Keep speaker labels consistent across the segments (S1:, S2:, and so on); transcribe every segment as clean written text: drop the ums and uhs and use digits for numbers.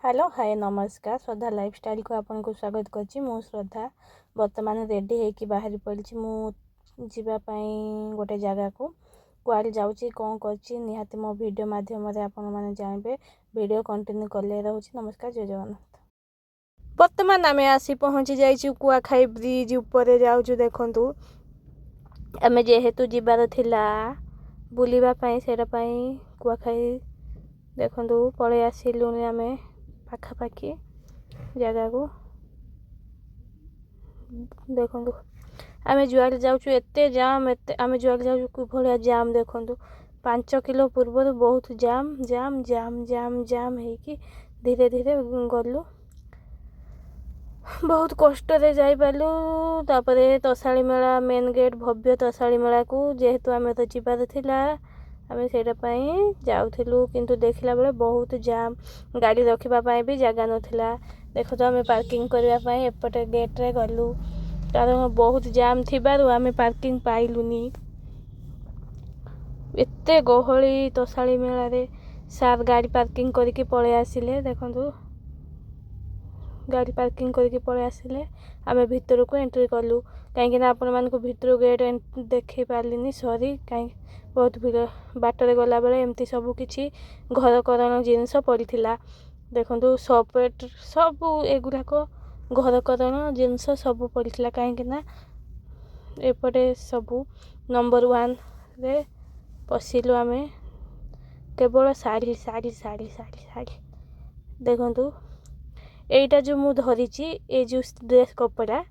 S1: Hello hi नमस्कार श्रद्धा lifestyle को आपन को स्वागत करछि। मो श्रद्धा वर्तमान रेडी होइकी बाहरी पड़छि। मो जीवा पई गोटे जगह को कुआल जाउछि कोन करछि निहाती मो वीडियो माध्यम रे आपन माने जानबे। वीडियो कंटिन्यू करले रहउछि। नमस्कार जय जगन्नाथ। वर्तमान आमे आसी पहुंची जाइछि कुआखाई ब्रिज ऊपर जाउछु। देखंतु आमे जेहेतु जीवार थिला बुलिबा पई सेरा पई कुआखाई देखंतु पळे आसिलुनी आमे पाखापाखि जगह को देखंतु आमे जुआल जाउछु एते जाम एते आमे जुआल जाउछु कु भलिया जाम देखंतु 5 किलो पूर्व बहुत जाम जाम जाम जाम जाम है कि धीरे धीरे गलु बहुत कष्ट रे जाई पालु। तापरे तसाली मेला मेन गेट भव्य तसाली मेला को जेहेतु आमे तो जीवार थिला आमे सेटा पई जाउथिलु किंतु देखिला बेले बहुत जाम गाड़ी रखिबा पई भी जगह नथिला। देखो तो आमे पार्किंग करबा पई एपटे गेट रे गलु कारण बहुत जाम थिबारु आमे पार्किंग पाइलुनी। एते गहली तसाली मेला रे सार गाड़ी पार्किंग करके पळे आसिले। देखंतु गाड़ी पार्किंग करके पळे आसिले आमे भीतर को एंट्री करलु काहे कि ना आपन मान को भीतर गेट देखि पालिनी सॉरी काहे बहुत भीड़ बाटरे गला बेले एमती सब किछि घर करण जिनिस पड़िथिला। देखंतु सपेट सब एगुला को घर करण जिनिस सब पड़िथिला काहे कि ना एपटे सब नंबर 1 रे पसिलु आमे केवल साड़ी साड़ी साड़ी साड़ी साड़ी देखंतु एटा जो मु धरिछि ए जो ड्रेस कपड़ा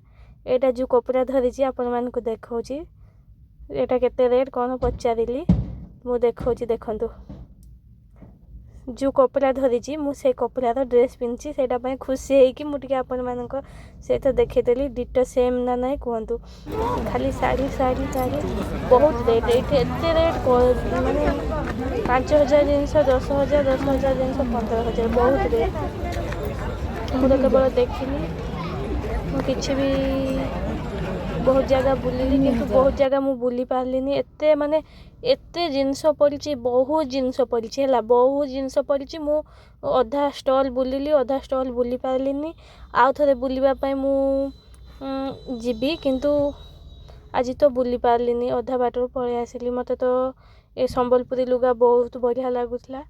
S1: एटा जो कपड़ा धरिछि आपन मान को देखौछि एटा केते रेट कोन पचारिली मु देखौछि। देखंतु जो कपड़ा धरिछि मु से कपड़ा रो ड्रेस पिनछि सेटा पय खुशी हे कि मु टिके आपन मान को से तो देखै देली डिटो सेम ना नै कहंतु खाली साड़ी साड़ी साड़ी बहुत रेट एते रेट माने 5000 जिंस 10000 10000 जिंस 15000 बहुत रेट मु तो केवल देखिली मु किछि भी बहुत जगह बुलिली किंतु बहुत जगह मु बुली पारलिनी एते माने एते जिंस पड़िछि बहुत जिंस पड़िछि हला बहुत जिंस पड़िछि मु अधा स्टॉल बुलिली अधा स्टॉल बुली पारलिनी आ थरे बुलिबा पय मु जीबी किंतु आज तो बुली पारलिनी अधा बाटर पळे आसिली। मते तो ए संबलपुरी लुगा बहुत बढ़िया लागुथला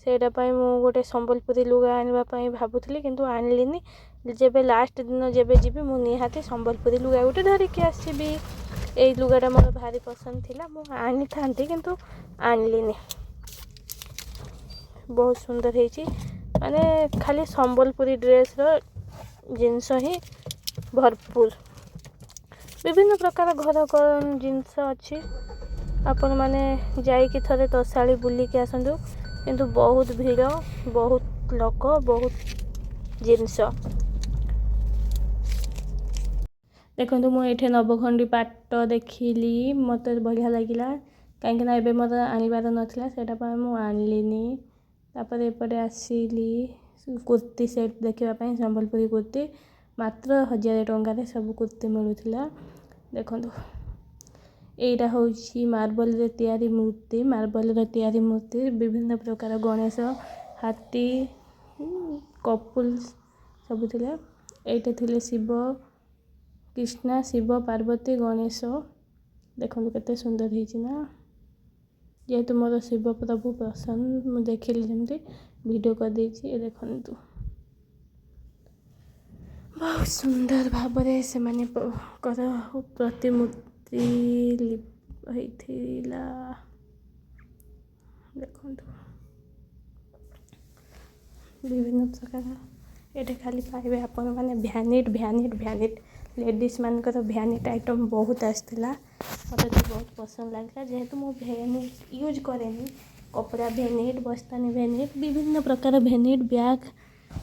S1: सेटा पय मु गोटे संबलपुरी लुगा आनिबा पय भाबुथली किंतु आनलिनी जेबे लास्ट दिन जेबे जीबी मु निहाती संबलपुरी लुगा गोटे धरि के आसीबी। ए लुगाटा मोर भारी पसंद थिला मु आनी थांती किंतु आनलिनी बहुत सुंदर हेची माने खाली संबलपुरी ड्रेस रो जिंस ही भरपूर विभिन्न प्रकार घर करन जिंस अछि आपन माने जाई कि थरे तसाली बुली के आसंदु किंतु बहुत भीड़ बहुत लोक बहुत जिंस देखंतु मु एठे नवखंडी पाट देखिली मते बढ़िया लागिला काहे कि ना एबे मते आनिबार नथिला सेटा पय मु आनलिनी। तापर एपटे आसीली कुर्ती सेट देखिबा पय संबलपुरी कुर्ती मात्र 1000 टंका रे सब कुर्ती मिलुथिला। देखंतु एटा होछि मार्बल रे तयारी मूर्ति मार्बल रे तयारी मूर्ति विभिन्न प्रकार गणेश हाथी कपुल सब थिले एटा थिले शिव कृष्णा शिव पार्वती गणेश देखंतु केते सुंदर हेछि ना जेहेतु मोर शिव प्रभु पसंद मु देखिली जेमती वीडियो कर देछि। ए देखंतु बहुत सुंदर भाबरे से माने कर प्रतिमूर्ति हेथिला देखंतु विभिन्न प्रकार एटे खाली पाइबे आपन माने भ्यानिट भ्यानिट भ्यानिट लेडीज मान को भ्यानिट आइटम बहुत आस्थिला मते तो बहुत पसंद लागला जेहेतु मो भ्यानिट यूज करेनी कपड़ा भ्यानिट बस्तानी भ्यानिट विभिन्न प्रकार भ्यानिट बैग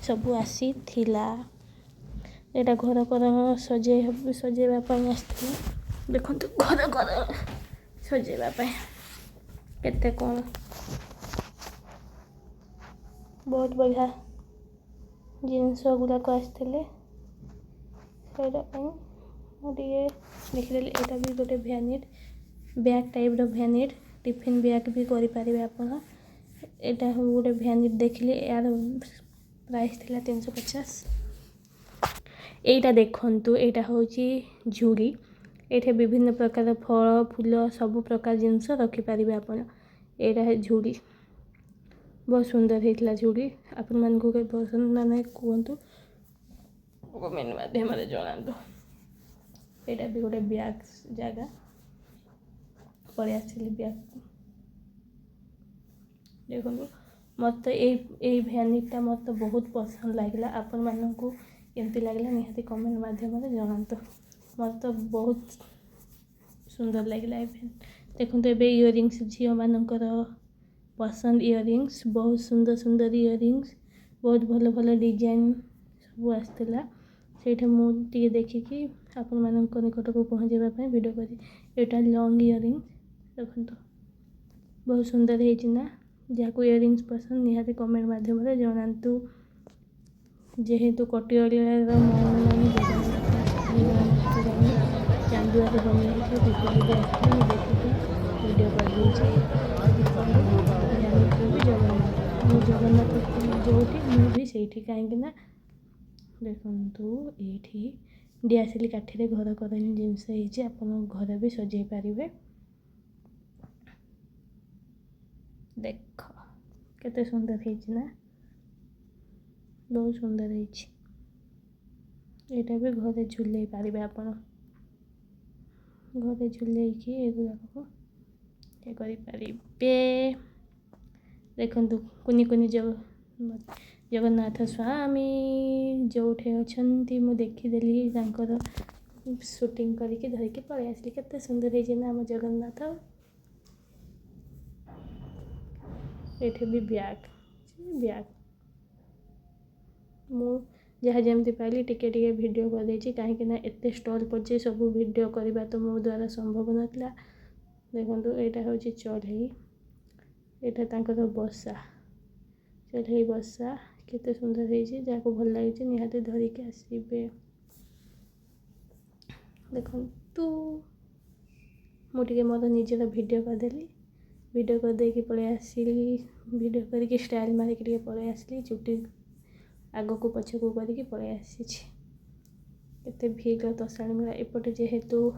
S1: सब आसी थिला। एटा घर करन सजेबा पय आस्थिला देखंतु घर घर सजेबा पय केते कोन बहुत बढ़िया जिनस गुला को आस्थिले सेटा पय मोटिए देखिले एटा भी गोटे भ्यानिट बैग टाइप रो भ्यानिट टिफिन बैग भी करि पारिबे आपन एटा गोटे भ्यानिट देखिले यार प्राइस थिला 350। एटा देखंतु एटा होची झुरी। एठे विभिन्न प्रकार फल फूल सब प्रकार जिनस रखि पारिबे आपण। एटा है झुरी, बहुत सुंदर हेतला झुरी। आपण मन को के पसंद ना नहीं कहतु, कमेंट माध्यम रे जणांतु। एटा भी गोटे बैग जगह पड़े आसिली बैग देखो। मत ए भैनिटा मत बहुत पसंद लगे। आपण मानू केमती लगे निहाती कमेंट माध्यम रे जणांतु। मत बहुत सुंदर लगे भैन। देखो ये इयरिंग्स झील मानकर पसंद इयरिंग्स, बहुत सुंदर सुंदर इयरिंग्स, बहुत भल भल डिजाइन सब आसला। से मुझे देखिकी आपण मानक निकट को पहुँचापी वीडियो करी। एटा लॉन्ग इयरिंग्स देखो, बहुत सुंदर है। जहाँ इयरिंग्स पसंद निहाती कमेंट माध्यम रे जणांतु। जेहेतु कटियार चांदुआ बनी देखिए वीडियो कर जगन्नाथ मु जगन्नाथ जो भी से कहीं देखु ये दिआसिली काठी घर करनी जिनस आप घर भी सजे पारे। देख केते सुंदर है ना, बहुत सुंदर है। यहाँ भी घरे झुले पारे आपण, घरे झुले एगुड़ाक ये करें। देखु कुनी कुनी जगन्नाथ स्वामी जोठे अच्छा मु देखीदेली शूटिंग करके धरिकी पलि आसली। केते सुंदर है ना आम जगन्नाथ। ये भी बैग बैग मु जहाँ जमती पाइली टिके टिके वीडियो कर देछि, कहीं ना एते स्टॉल पड़े सब वीडियो करबा तो मो द्वारा संभव नथिला। देखंतु एटा होछि चढ़ई, एटा तांकर बसा चढ़ई बसा केते सुंदर है। जाको भल लगे निहाती धरिकी आसबे। देखंतु मुझे मोर निजर वीडियो करदेली, वीडियो कर देकी पलि आसिली। वीडियो करके स्टाइल मारिकी पलि आसली, चुटी आग को पछ को करके पलि आसी। केते भीड़ तसाणी मेला एपटे जेहेतु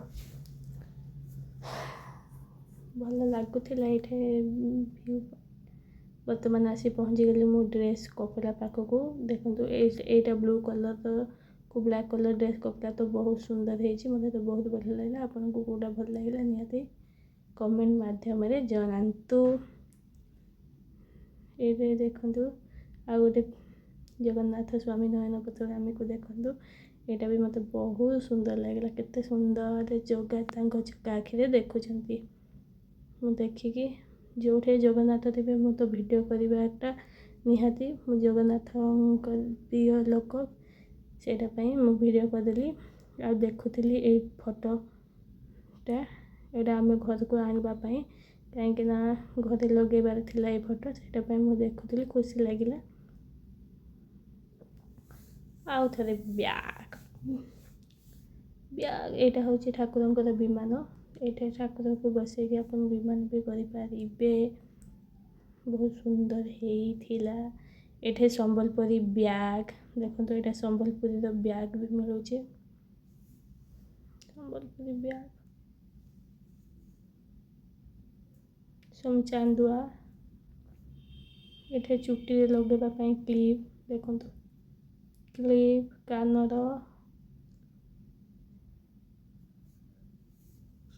S1: भल लगुला ये बर्तमान आसी पहुँची गली मो ड्रेस कपड़ा पाखक। देखो एटा ब्लू कलर को ब्लैक कलर ड्रेस कपड़ा तो बहुत सुंदर है। मतलब तो बहुत बढ़िया लगे। आपन को कौटा भल लगे निहाती कमेंट माध्यम रे जणांतु। ये देखंतु आ गोटे जगन्नाथ स्वामी नयन पथगामी को देखंतु। यहाँ भी मत बहुत सुंदर लगे। केते सुंदर जगह चका आखिरे देखुंत। मु देखिकी जो जगन्नाथ थे मु तो वीडियो करवाटा निहाती। मु जगन्नाथ प्रिय लोक से वीडियो करदेली। आ देखुली ये फोटोटा यहाँ आम घर को आने कहीं घरे लगेबार थिला ये फोटो से मुझे देखुली खुशी लगिला। आउ थे ब्याग ब्याग यहाँ हूँ ठाकुर विमान। ये ठाकुर को बसैकी आप विमान भी करें। बहुत सुंदर होता। ये संबलपुरी ब्याग देखो, यहाँ संबलपुरी ब्याग भी मिलूँ। संबलपुरी ब्याग सब चांदुआ। ये चुटी लगेवाई क्लिप देखो, क्लिप कानर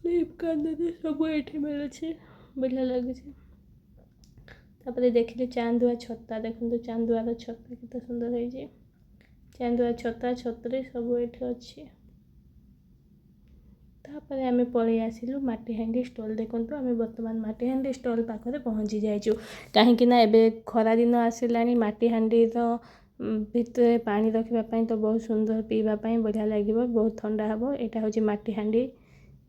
S1: क्लिप कानर सब ये मिलूँ, बढ़िया लगे। तापर देखिए चांदुआ छता देखो, चांदुआर छता केते सुंदर है। चांदुआ छता छतरी सब ये अच्छी। तापर आम पलि आसिलु माटीहांडी स्टॉल। देखो आम बर्तमान माटीहांडी स्टॉल पाखे पहुँची जाइचु। कहीं एबे खरा दिन आसला माटीहांडी भितर पानी रखापी तो बहुत सुंदर पीवाई बढ़िया लगे, बहुत ठंडा हम। यहाँ हूँ माटीहांडी,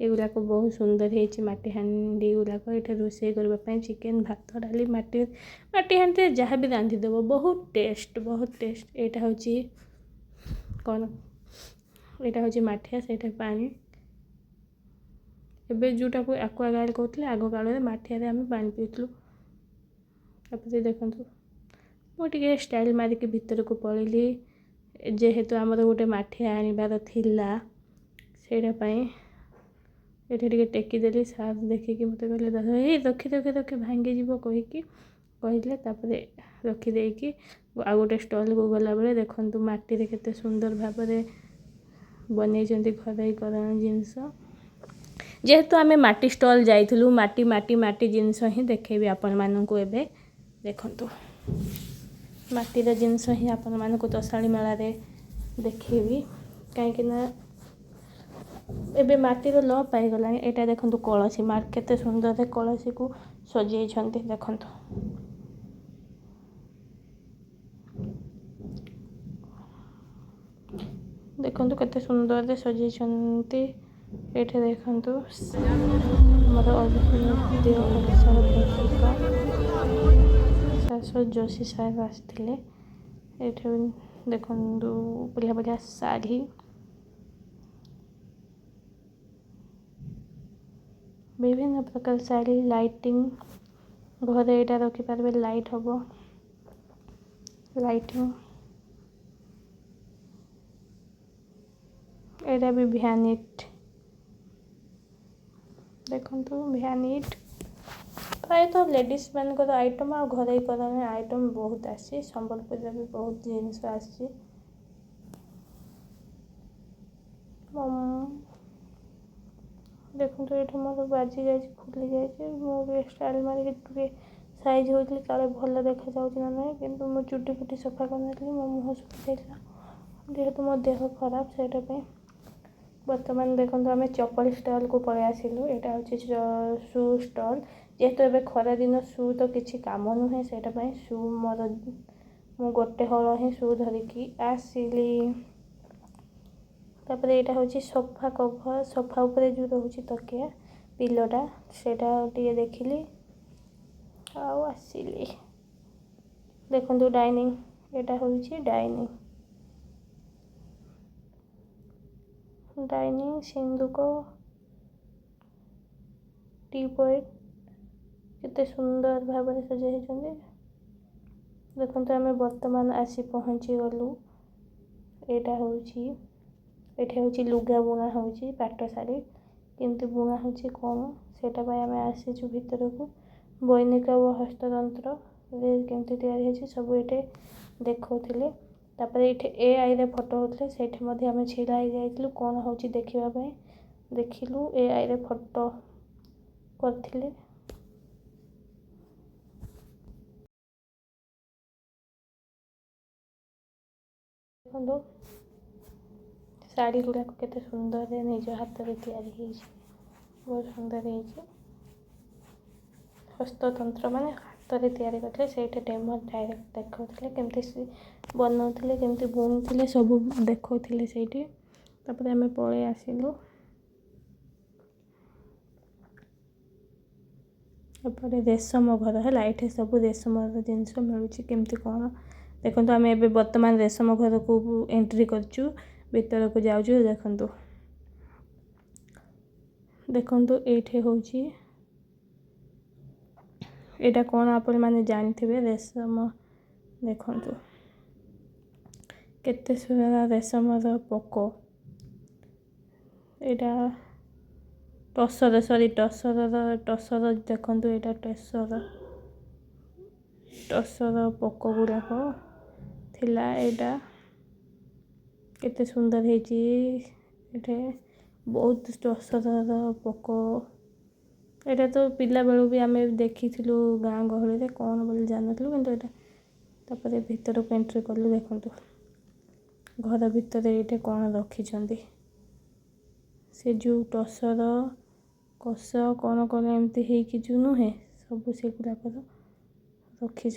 S1: एगुड़ाक बहुत सुंदर है। माटीहांडी गुड़ाक ये रोषे करने चिकेन भात डाली माटीहांडी जहाँ भी रांधिदेव बहुत टेस्ट बहुत टेस्ट। यहाँ हूँ कौन यहाँ हूँ माठिया से पानी एबे जोटा को एक्वागार्ड कहते आग काल में माठिया आम पा पीलु। देखो मुझे स्टाइल मारिक भितर को पलैली जेहेतु आमर गोटे माठिया आनबार थिला सेटापाई ये टेकीदेली सार देखिकी मत कहले रखी रखी रखी भांगी कहीकि कहले रखीदेकी आ गोटे स्टल को गला बेले देखु माटी केते सुंदर भाव बन घरकरण जिनस जेहेतु आम माटी स्टल जाइलु माटी माटी माटी जिनस ही देखेबी आपण मानक एबे देखंतु माटीर जिनस ही आपण मानक तोषाली मेला रे देखेबी कहीं एबे माटीर ल पाईगला एटा देखंतु कलसी केते सुंदर कलसी को सजाई देखंतु देखंतु केते सुंदर सजाई एठे देखंतु मोर अभिनय शाश्वत जोशी साहेब आसथिले एठे देखंतु बढ़िया बढ़िया शाढ़ी विभिन्न प्रकार शाढ़ी लाइटिंग घर यहाँ रखिपारे लाइट हम लाइटिंग एटा भी भ्यानिट देखंतु भ्यानिट प्राय तो लेडीज मान आइटम आ घरकरण आइटम बहुत आसी संबलपुर भी बहुत जिनस आसी देखो ये मोर बाजी जा फुली जाए स्टाइल मारिक साइज होती काले भल देखा जाऊँ ना कि मो चुटी फुटी सफा कर मो मुह सुखी जाता जेहेतु मो देह खराब से बर्तमान देखो आम चप्पल स्टल को पलि आसिलु यहाँ हूँ शू स्टल जेहेतु एबे खरा दिन शू तो किसी काम नुहे से शू मोर मु गोटे हल ही शू धरिकी आसिली तापर यहाँ हूँ सोफा कभर सोफा उपरे जो रोचे तकिया पिलोटा सेटा टे देखिली आसिली देखो डाइनिंग यहाँ हूँ डाइनिंग सिंदूक टी पॉइंट केते सुंदर भाव सजाई देखो आम बर्तमान आसी पहुँची गलु यहाँ हूँ लुगा बुना हूँ पाट शाढ़ी किंतु बुना हूँ कौन से आम आसीचु भितर को बैनिक व हस्ततंत्र केमती तैयारी सब ये देखते तापर ये ए आई रे फोटो होते से आम छिड़ा हो जाइलु कौन हूँ देखापी देखिलु ए आई रे फोटो करथिले देखो शाढ़ी गुड़ाक केते सुंदर निज हाथ में तैयारी बहुत सुंदर हस्ततंत्र माने हाथ में तैयारी करते से डेमो डायरेक्ट देखते केमती बनाते केमती बुणुले सब देखते से आम पलि आसिलु एपटे रेशम घर है ये सब रेशम जिनस मिलूँ केमती कौन देखो आम ए बर्तमान रेशम घर को एंट्री करचु भीतर को जाऊँ देखु देखो ये हूँ यहाँ कौन आपण मैंने जानी रेशम देखु केते सारा रेशम पोक यहाँ टसर सॉरी टसर देखु यहाँ टसर पोक गुड़ाक थिला यहाँ केते सुंदर है बहुत टसर पोक यहाँ तो पिला बेलू भी आम देखी गाँ गहली कौन बोली जान कि भीतर को एंट्री कलु देखु घर भितर ये कौन रखी से जो टसर कष कौन कौन एमती है जो नुहे सब से गुड़ाक रखी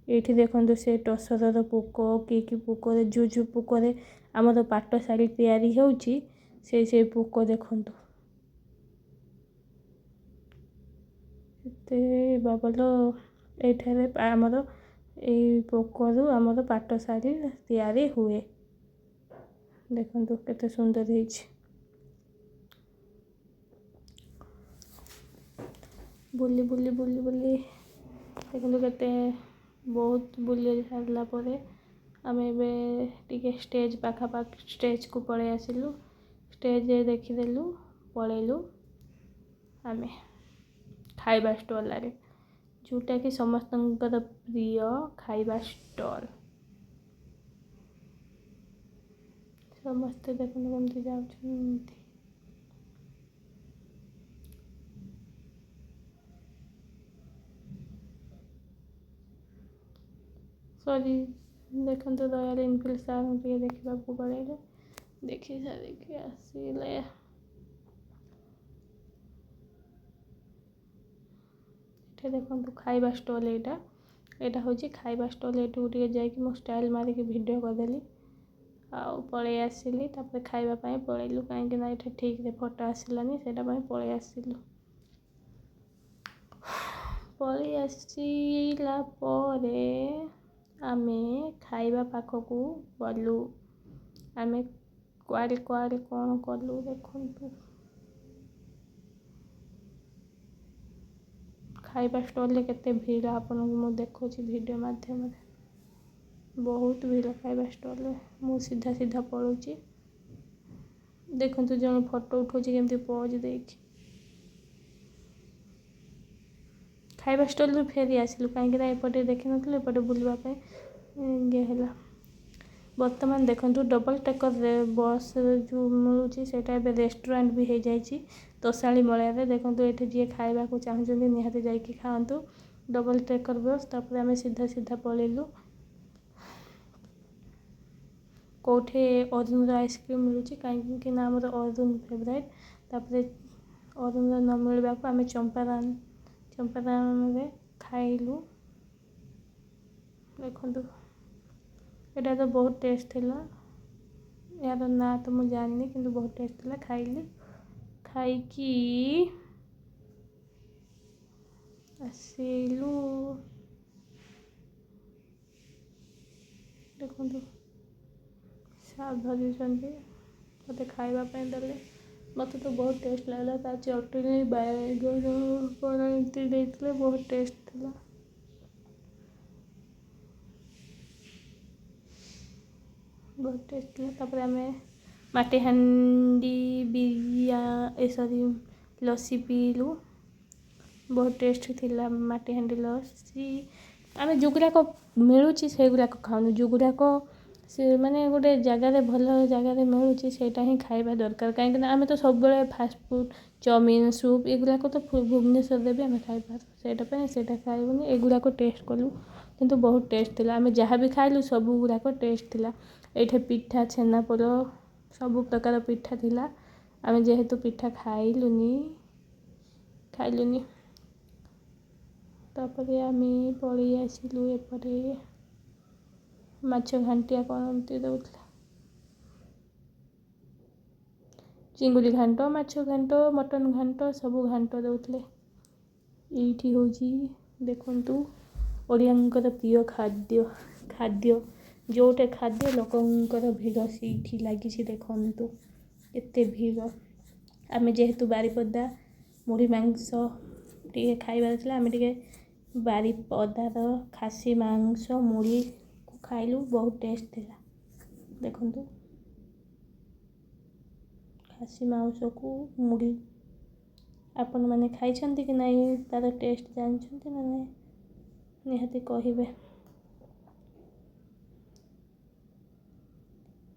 S1: ये देखो से टसर पोक कि पोक जो पोक आम पाट शाढ़ी तैयारी होची से पोक देखु बाबल ये आमर ये पोकरू आमर पाट शाढ़ी तैयारी हुए देखो केते सुंदर है बुली बुली बुली बुली ଦେଖନ୍ତୁ କେତେ ବହୁତ ବୁଲି ସାରିଲା ପରେ ଆମେ ଏବେ ଟିକେ ଷ୍ଟେଜ୍ ପାଖାପାଖି ଷ୍ଟେଜ୍କୁ ପଳେଇ ଆସିଲୁ। ଷ୍ଟେଜ୍ରେ ଦେଖିଦେଲୁ, ପଳେଇଲୁ ଆମେ ଖାଇବା ଷ୍ଟଲ୍ ଆଡ଼େ, ଯେଉଁଟାକି ସମସ୍ତଙ୍କର ପ୍ରିୟ ଖାଇବା ଷ୍ଟଲ୍। ସମସ୍ତେ ଦେଖନ୍ତୁ କେମିତି ଯାଉଛନ୍ତି। ସରି ଦେଖନ୍ତୁ ଦୟାରେ ଇନଫିଲ୍ ସାର୍ଙ୍କୁ ଟିକେ ଦେଖିବାକୁ ପଳେଇଲେ, ଦେଖି ସାରିକି ଆସିଲେ। ଏଠି ଦେଖନ୍ତୁ ଖାଇବା ଷ୍ଟଲ୍, ଏଇଟା ହେଉଛି ଖାଇବା ଷ୍ଟଲ୍। ଏଠିକୁ ଟିକେ ଯାଇକି ମୁଁ ଷ୍ଟାଇଲ୍ ମାରିକି ଭିଡ଼ିଓ କରିଦେଲି ଆଉ ପଳେଇ ଆସିଲି। ତାପରେ ଖାଇବା ପାଇଁ ପଳେଇଲୁ, କାହିଁକି ନା ଏଠି ଠିକ୍ରେ ଫଟୋ ଆସିଲାନି, ସେଇଟା ପାଇଁ ପଳେଇ ଆସିଲୁ। ପଳେଇ ଆସିଲା ପରେ ଆମେ ଖାଇବା ପାଖକୁ ଗଲୁ। ଆମେ କୁଆଡ଼େ କୁଆଡ଼େ କ'ଣ କଲୁ ଦେଖନ୍ତୁ। ଖାଇବା ଷ୍ଟଲ୍ରେ କେତେ ଭିଡ଼ ଆପଣଙ୍କୁ ମୁଁ ଦେଖାଉଛି ଭିଡ଼ିଓ ମାଧ୍ୟମରେ। ବହୁତ ଭିଡ଼ ଖାଇବା ଷ୍ଟଲ୍ରେ। ମୁଁ ସିଧା ପଳାଉଛି। ଦେଖନ୍ତୁ ଜଣେ ଫଟୋ ଉଠାଉଛି କେମିତି ପଜ୍ ଦେଇକି। ଖାଇବା ଷ୍ଟଲ୍ରୁ ଫେରି ଆସିଲୁ, କାହିଁକିନା ଏପଟେ ଦେଖିନଥିଲୁ, ଏପଟେ ବୁଲିବା ପାଇଁ ଇଏ ହେଲା। ବର୍ତ୍ତମାନ ଦେଖନ୍ତୁ ଡବଲ୍ ଟେକର୍ ବସ୍ ଯେଉଁ ମିଳୁଛି ସେଇଟା ଏବେ ରେଷ୍ଟୁରାଣ୍ଟ ବି ହେଇଯାଇଛି ତୋଷାଳୀ ମେଳାରେ। ଦେଖନ୍ତୁ ଏଠି ଯିଏ ଖାଇବାକୁ ଚାହୁଁଛନ୍ତି ନିହାତି ଯାଇକି ଖାଆନ୍ତୁ, ଡବଲ୍ ଟେକର୍ ବସ୍। ତାପରେ ଆମେ ସିଧା ପଳେଇଲୁ। କେଉଁଠି ଅରୁଣର ଆଇସ୍କ୍ରିମ୍ ମିଳୁଛି, କାହିଁକି ନା ଆମର ଅରୁଣ ଫେଭରାଇଟ୍। ତାପରେ ଅରୁଣର ନ ମିଳିବାକୁ ଆମେ ଚମ୍ପାରନରେ ଖାଇଲୁ। ଦେଖନ୍ତୁ ଏଇଟା ତ ବହୁତ ଟେଷ୍ଟ ଥିଲା। ଏହାର ନାଁ ତ ମୁଁ ଜାଣିନି, କିନ୍ତୁ ବହୁତ ଟେଷ୍ଟ ଥିଲା। ଖାଇକି ଆସିଲୁ। ଦେଖନ୍ତୁ ସାର୍ ଧରିଛନ୍ତି, ମୋତେ ଖାଇବା ପାଇଁ ଦେଲେ। ମୋତେ ତ ବହୁତ ଟେଷ୍ଟ ଲାଗିଲା। ତା ଚଟଣି, ବାଇଗଣ କ'ଣ ଏମିତି ଦେଇଥିଲେ, ବହୁତ ଟେଷ୍ଟ ଥିଲା। ବହୁତ ଟେଷ୍ଟ ଥିଲା। ତାପରେ ଆମେ ମାଟିହାଣ୍ଡି ଲସି ପିଇଲୁ। ବହୁତ ଟେଷ୍ଟ ଥିଲା ମାଟିହାଣ୍ଡି ଲସି। ଆମେ ଯେଉଁଗୁଡ଼ାକ ମିଳୁଛି ସେଗୁଡ଼ାକ ଖାଉନୁ, ଯେଉଁଗୁଡ଼ାକ ସେ ମାନେ ଗୋଟେ ଜାଗାରେ ଭଲ ଜାଗାରେ ମିଳୁଛି ସେଇଟା ହିଁ ଖାଇବା ଦରକାର। କାହିଁକିନା ଆମେ ତ ସବୁବେଳେ ଫାଷ୍ଟଫୁଡ଼୍, ଚାଉମିନ୍, ସୁପ୍ ଏଗୁଡ଼ାକ ତ ଭୁବନେଶ୍ୱରରେ ବି ଆମେ ଖାଇପାରୁ, ସେଇଟା ପାଇଁ ସେଇଟା ଖାଇବୁନି। ଏଗୁଡ଼ାକ ଟେଷ୍ଟ କଲୁ, କିନ୍ତୁ ବହୁତ ଟେଷ୍ଟ ଥିଲା। ଆମେ ଯାହା ବି ଖାଇଲୁ ସବୁଗୁଡ଼ାକ ଟେଷ୍ଟ ଥିଲା। ଏଇଠି ପିଠା, ଛେନାପୋଡ଼ ସବୁ ପ୍ରକାର ପିଠା ଥିଲା। ଆମେ ଯେହେତୁ ପିଠା ଖାଇଲୁନି, ତାପରେ ଆମେ ପଳେଇ ଆସିଲୁ। ଏପଟେ ମାଛ ଘାଣ୍ଟିଆ କ'ଣ ଏମିତି ଦେଉଥିଲା, ଚିଙ୍ଗୁଡ଼ି ଘାଣ୍ଟ, ମାଛ ଘାଣ୍ଟ, ମଟନ୍ ଘାଣ୍ଟ, ସବୁ ଘାଣ୍ଟ ଦେଉଥିଲେ। ଏଇଠି ହେଉଛି ଦେଖନ୍ତୁ ଓଡ଼ିଆଙ୍କର ପ୍ରିୟ ଖାଦ୍ୟ ଯେଉଁଟା ଖାଦ୍ୟ ଲୋକଙ୍କର ଭିଡ଼ ସେଇଠି ଲାଗିଛି। ଦେଖନ୍ତୁ ଏତେ ଭିଡ଼। ଆମେ ଯେହେତୁ ବାରିପଦା, ମୁଢ଼ି ମାଂସ ଟିକେ ଖାଇବାର ଥିଲା, ଆମେ ଟିକେ ବାରିପଦାର ଖାସି ମାଂସ ମୁଢ଼ିକୁ ଖାଇଲୁ, ବହୁତ ଟେଷ୍ଟ ଥିଲା। ଦେଖନ୍ତୁ ଖାସି ମାଂସକୁ ମୁଢ଼ି, ଆପଣମାନେ ଖାଇଛନ୍ତି କି ନାହିଁ, ତା'ର ଟେଷ୍ଟ ଜାଣିଛନ୍ତି ନା ନାହିଁ ନିହାତି କହିବେ।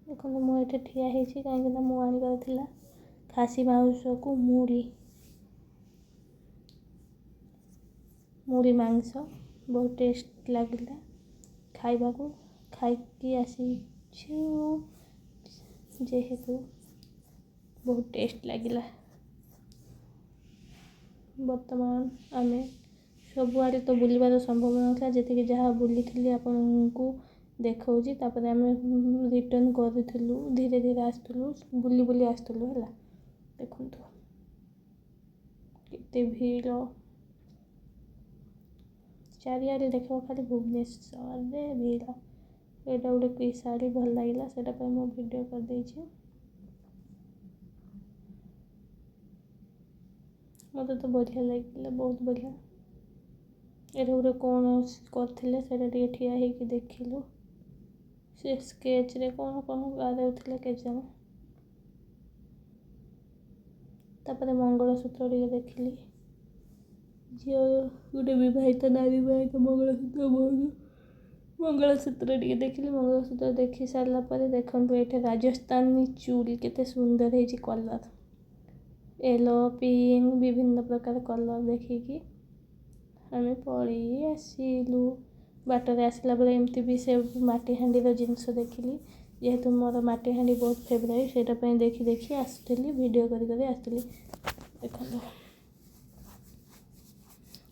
S1: ଦେଖନ୍ତୁ ମୁଁ ଏଠି ଠିଆ ହେଇଛି, କାହିଁକିନା ମୁଁ ଆଣିବାର ଥିଲା ଖାସି ମାଂସକୁ ମୁଢ଼ି ମାଂସ। ବହୁତ ଟେଷ୍ଟ ଲାଗିଲା ଖାଇବାକୁ। ଖାଇକି ଆସିଛୁ ଯେହେତୁ ବହୁତ ଟେଷ୍ଟ ଲାଗିଲା। ବର୍ତ୍ତମାନ ଆମେ ସବୁଆଡ଼େ ତ ବୁଲିବାର ସମ୍ଭବ ନଥିଲା, ଯେତିକି ଯାହା ବୁଲିଥିଲି ଆପଣଙ୍କୁ ଦେଖାଉଛି। ତାପରେ ଆମେ ରିଟର୍ଣ୍ଣ କରୁଥିଲୁ, ଧୀରେ ଆସୁଥିଲୁ, ବୁଲି ଆସୁଥିଲୁ ହେଲା। ଦେଖନ୍ତୁ କେତେ ଭିଡ଼, ଚାରିଆଡ଼େ ଦେଖିବ ଖାଲି ଭୁବନେଶ୍ୱରରେ ଭିଡ଼। ଏଇଟା ଗୋଟେ କି ଶାଢ଼ୀ ଭଲ ଲାଗିଲା, ସେଇଟା ପାଇଁ ମୁଁ ଭିଡ଼ିଓ କରିଦେଇଛି। ମୋତେ ତ ବଢ଼ିଆ ଲାଗିଲା, ବହୁତ ବଢ଼ିଆ। ଏଠି ଗୋଟେ କ'ଣ କରିଥିଲେ ସେଇଟା ଟିକେ ଠିଆ ହେଇକି ଦେଖିଲୁ। ସେ ସ୍କେଚ୍ରେ କ'ଣ ଗାରେଉଥିଲେ କେଜାଣି। ତାପରେ ମଙ୍ଗଳସୂତ୍ର ଟିକେ ଦେଖିଲି। ଝିଅ ଗୋଟେ ବିବାହିତ ନା ବିବାହିତ ମଙ୍ଗଳସୂତ୍ର ଟିକେ ଦେଖିଲି। ମଙ୍ଗଳସୂତ୍ର ଦେଖି ସାରିଲା ପରେ ଦେଖନ୍ତୁ ଏଠି ରାଜସ୍ଥାନୀ ଚୁଡ଼ି କେତେ ସୁନ୍ଦର ହେଇଛି କଲର୍। ୟେଲୋ ପିଙ୍କ ବିଭିନ୍ନ ପ୍ରକାର କଲର୍ ଦେଖିକି ଆମେ ପଳେଇ ଆସିଲୁ। ବାଟରେ ଆସିଲା ବେଳେ ଏମିତି ବି ସେ ମାଟି ହାଣ୍ଡିର ଜିନିଷ ଦେଖିଲି। ଯେହେତୁ ମୋର ମାଟି ହାଣ୍ଡି ବହୁତ ଫେଭରାଇଟ୍, ସେଇଟା ପାଇଁ ଦେଖି ଦେଖି ଆସୁଥିଲି, ଭିଡ଼ିଓ କରି କରି ଆସିଥିଲି। ଦେଖନ୍ତୁ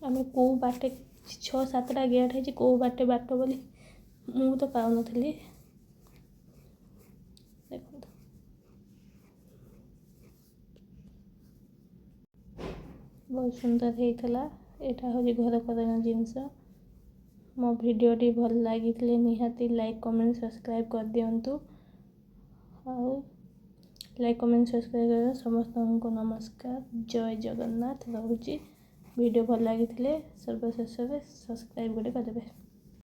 S1: ଆମେ କେଉଁ ବାଟେ 6-7ଟା ଗେଟ୍ ହେଇଛି, କେଉଁ ବାଟେ ବାଟ ବୋଲି ମୁଁ ତ ପାଉନଥିଲି। ଦେଖନ୍ତୁ ବହୁତ ସୁନ୍ଦର ହେଇଥିଲା। ଏଇଟା ହେଉଛି ଘର କରଣ ଜିନିଷ। ମୋ ଭିଡ଼ିଓଟି ଭଲ ଲାଗିଥିଲେ ନିହାତି ଲାଇକ୍ କମେଣ୍ଟ ସବସ୍କ୍ରାଇବ୍ କରିଦିଅନ୍ତୁ। ଆଉ ଲାଇକ୍ କମେଣ୍ଟ ସବସ୍କ୍ରାଇବ୍ କରିବା ସମସ୍ତଙ୍କୁ ନମସ୍କାର। ଜୟ ଜଗନ୍ନାଥ। ରହୁଛି। ଭିଡ଼ିଓ ଭଲ ଲାଗିଥିଲେ ସର୍ବଶେଷରେ ସବସ୍କ୍ରାଇବ୍ ଗୋଟେ କରିଦେବେ।